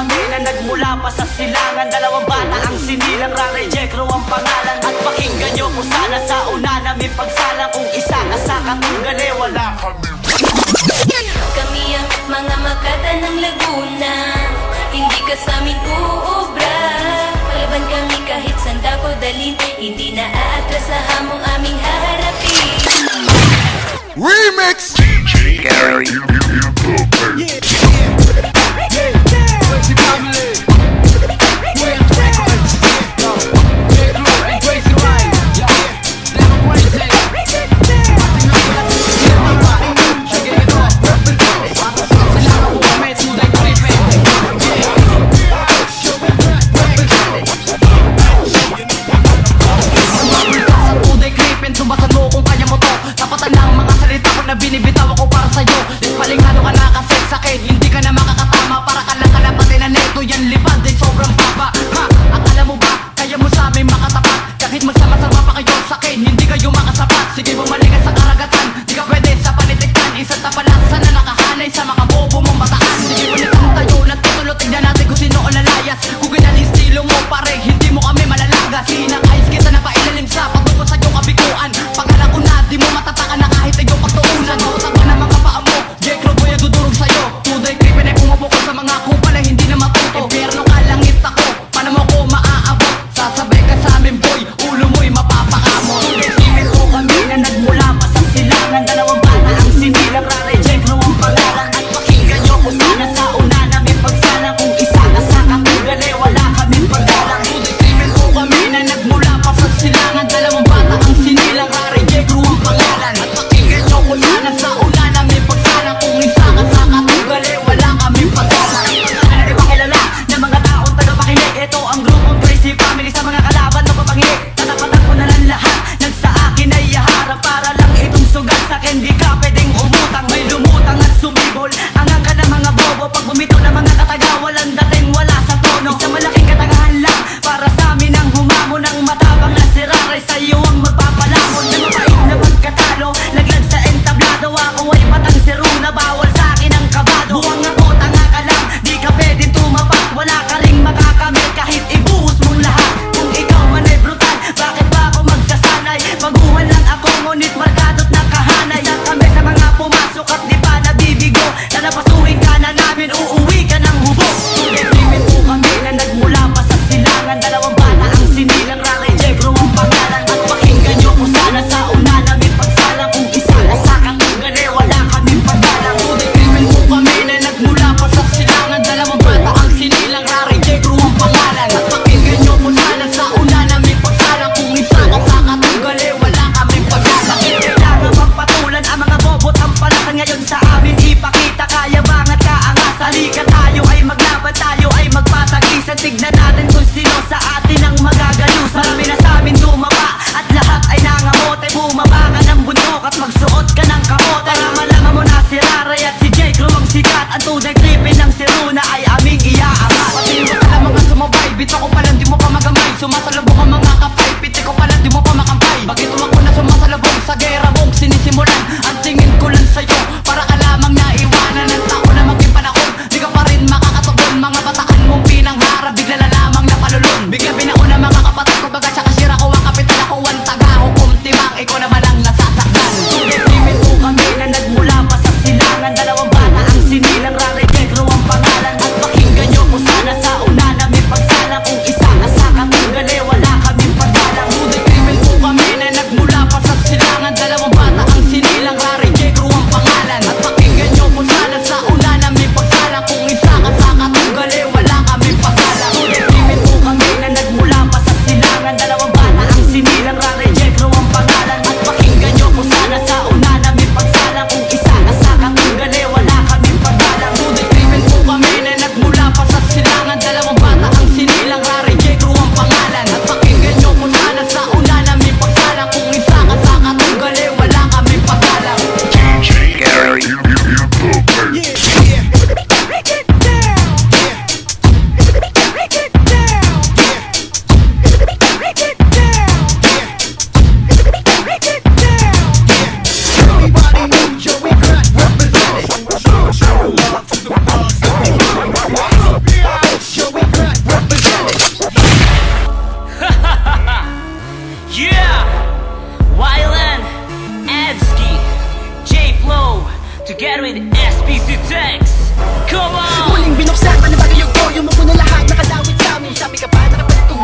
kami na nagmula pa sa silangan. Dalawang bata ang sinilang, Raray Jekro ang pangalan. At pakinggan nyo kung sana sa una namin pagsalang. Kung isa ka sa katunggali, wala kami. Kami ang mga makata ng Laguna, hindi ka sa amin uubra. Palaban kami kahit saan daw dalhin, hindi na aatras sa hamong aming haharapin. Remix! DJ Gary. Binibitaw ako para sa'yo. Palingado ka na kasi sakit, hindi ka na makakatama. Para ka lang kalapatin na neto, yan lipad ay sobrang baba. Ha, akala mo ba, kaya mo sa amin makatapat? Kahit magsama-sama pa kayo sa akin, hindi kayo makasapat. Sige bumalik ka sa karagatan, di ka pwede sa panitiktan. Isang tapalasan na nakahanay sa mga bobo mong bataan. Sige balikan tayo, natutulo, tignan natin kung sino ang lalayas. Kung ganyan yung estilo mo pare, hindi mo kami malalagas. Sinakais kita na pailalim sa pagtungkol sa iyong kabiguan. Pagkala ko na, di mo matatakan na kahit iyong pagtuunan. Utak mo na mga paa mo, Jekro boy ang dudurog sa'yo. Tuday creepin ay pumapukol sa mga kupal ay hindi na matuto. Impyerno ka langit ako, paano mo ko maaabot? Sasabay ka sa amin boy, ulo mo'y mapapakamot. Tuday creepin ko kami na nagmula pa sa silangan. Dalawang bata ang sinilang, Raray Jekro ang pangalan. At pakinggan nyo kung sana sa una namin pagsalang. Kung isa ka sa katunggali, wala kaming paggalang. Tuday creepin ko kami na nagmula pa sa silangan. Dalawang bata ang sinilang, Raray Jekro ang pangalan. At pakinggan nyo kung sana sa una namin pagsalang. Kung isa ka sa katunggali, wala kaming paggalang. Ano di ba kilala ng mga taong tagapakinig? Ito ang grupong Crazy Family sa mga kalaban na papanginig. Tatapatan ko na lang lahat nang sa akin ay yaharap. Para lang itong sugat sa'kin, di ka pwedeng umutang. May lumutang at sumibol angang ka ng mga bobo. Pag bumito ng mga kataga, walang dating wala sa tono. Isang malaking katangahan lang para sa amin ang humamon. Ang matabang na si Raray sa'yo ang magpapalamon. Na mapait na pagkatalo, laglag sa entablado. Ako ay batang siruna, bawal sa akin ang kabado. Buwang ako, tanga ka lang, di ka pwedeng tumapat. Wala ka ring makakamit kahit ibuhos mong lahat. Kung ikaw man ay brutal, bakit ba ako magsasanay? Baguhan lang ako, ngunit markado't nakahanay. Isa kami sa mga pumasok at di pa nabibigo. Lalapasuhin ka na namin, uuwi ka ng hubog. Tuloy-limit po kami na nagmula pa sa silangan. Dalawang bata ang sinilang, Raray Jekro ang pangalan. At pakinggan nyo kung sana sa una namin pagsalang. Kung isa ka sa katunggali, wala kaming paggalang. Tuloy-limit po kami na nagmula pa sa silangan. Dalawang bata ang sinilang, Raray Jekro ang pangalan. At pakinggan nyo kung sana sa una namin pagsalang. Kung isa ka sa katunggali, wala kaming paggalang. Kailangan magpatulan ang mga bobot ang palasan ngayon sa amin. Ipakita kaya bang at kaangas. Halika tayo ay maglaban, tayo ay magpatagisan. Tignan natin kung sino sa atin ang magagalusan. Marami na sa amin dumapa at lahat ay nangamote. Bumaba ka ng bundok at magsuot ka ng kamote. Para malaman mo na si Raray at si Jekro ang sikat. Ang tunay tripin ng siruna ay aming iaangat. Patiwa ka lang mga sumabay, bito ko palang di mo pa magamay. Sumasalubong ang mga kapay, piti ko palang di mo pa makampay. Bakit ako na sumasalubong sa gera mong sinisimulan? Ang tingin ko lang sa'yo, para ka lamang naiwanan ng tao na maging panahon. Di ka pa rin makakatugon, mga bataan mong pinangharap. Bigla na lamang napalulun, bigla binauna mga kapatid ko. Baga sa kasira ko ang kapital ako, ang taga-hukom timang. Ikaw naman ang nasasaktan. Tuloy-limit po kami na nagmula pa sa silangan. Dalawang bata ang sinilang, Raray Jekro ang pangalan. At pakinggan nyo kung sana sa una namin pagsalang. Kung isa ka sa katunggali, wala kaming paggalang. Tuloy-limit po kami na nagmula pa sa silangan. Dalawang bata ang sinilang, Raray Jekro ang pangalan. At pakinggan nyo kung sana sa una namin pagsalang. Kung isa ka sa katunggali, wala kaming paggalang. Tuloy-limit po kami na nagmula pa sa silangan. Dalawang bata ang sinilang, Raray Jekro ang pangalan. At pakinggan nyo kung sana sa una namin pagsalang. Kung isa ka sa katunggali, wala kaming paggalang. SPC Tex. Come on! Muling binuksan, panibagay yung toyo mo na lahat nakadawit sa amin. Sabi ka ba, nakapalik ko